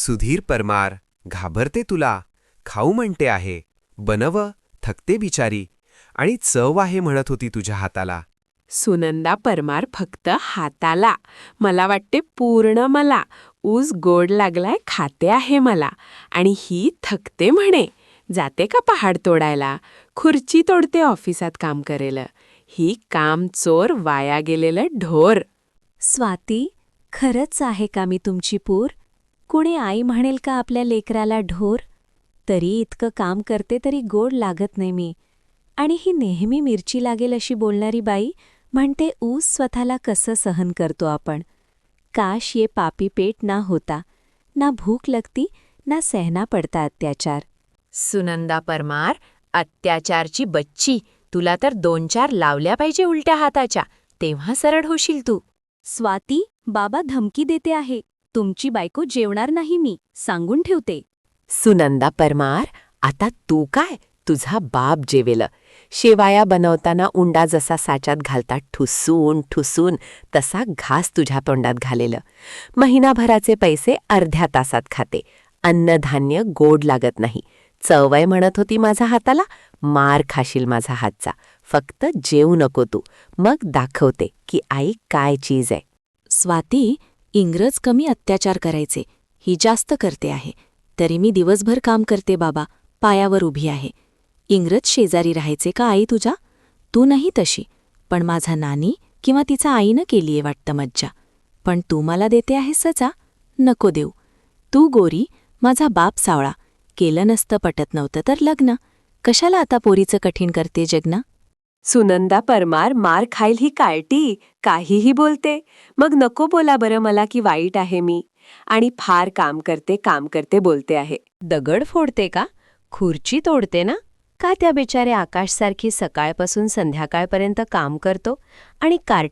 सुधीर परमार घाबरते तुला, खाऊ म्हणते आहे, बनव, थकते बिचारी, आणि चव आहे म्हणत होती तुझ्या हाताला. सुनंदा परमार फक्त हाताला, मला वाटते पूर्ण मला. ऊस गोड लागलाय खाते आहे मला. आणि ही थकते म्हणे, जाते का पहाड तोडायला, खुर्ची तोडते ऑफिसात काम करेल. ही काम चोर वाया गेलेलं ढोर. स्वाती, खरंच आहे का मी तुमची पूर? कुणी आई म्हणेल का आपल्या लेकराला ढोर? तरी इतकं काम करते तरी गोड लागत नाही मी. आणि ही नेहमी मिरची लागेल अशी बोलणारी बाई म्हणते ऊस स्वतःला कसं सहन करतो आपण. काश ये पापी पेट ना होता. ना भूक लगती ना सहना पडता अत्याचार. सुनंदा परमार, अत्याचारची बच्ची, तुला तर 2-4 लावल्या पाहिजे उलट्या हाताच्या, तेव्हा सरळ होशील तू. स्वाती, बाबा धमकी देते आहे. तुमची बायको जेवणार नाही मी, सांगून ठेवते. सुनंदा परमार, आता तू काय, तुझा बाप जेवेल. शेवाया बनवताना उंडा जसा साच्यात घालतात ठुसून ठुसून, तसा घास तुझ्या तोंडात घालेलं. महिनाभराचे पैसे अर्ध्या तासात खाते. अन्नधान्य गोड लागत नाही. चवय म्हणत होती माझा हाताला, मार खाशील माझा हातचा. फक्त जेवू नको तू, मग दाखवते की आई काय चीज आहे. स्वाती, इंग्रज कमी अत्याचार करायचे, ही जास्त करते आहे. तरी मी दिवसभर काम करते बाबा, पायावर उभी आहे. इंग्रज शेजारी राहायचे का आई तुझ्या? तू नाही तशी, पण माझा नानी किंवा तिचा आईनं केलीये वाटतं मज्जा. पण तू मला देते आहेस सजा? नको देऊ. तू गोरी, माझा बाप सावळा. केलं नसतं पटत नव्हतं तर लग्न. कशाला आता पोरीचं कठीण करते जगना? सुनंदा परमार मार खाईल ही कार्टी, काहीही बोलते. मग नको बोला बरं मला की वाईट आहे मी. आणि फार काम करते बोलते आहे. दगड फोडते का? खुर्ची तोडते ना? का त्या बेचारे आकाशसारखी सकाळपासून संध्याकाळपर्यंत काम करतो आणि कार्टी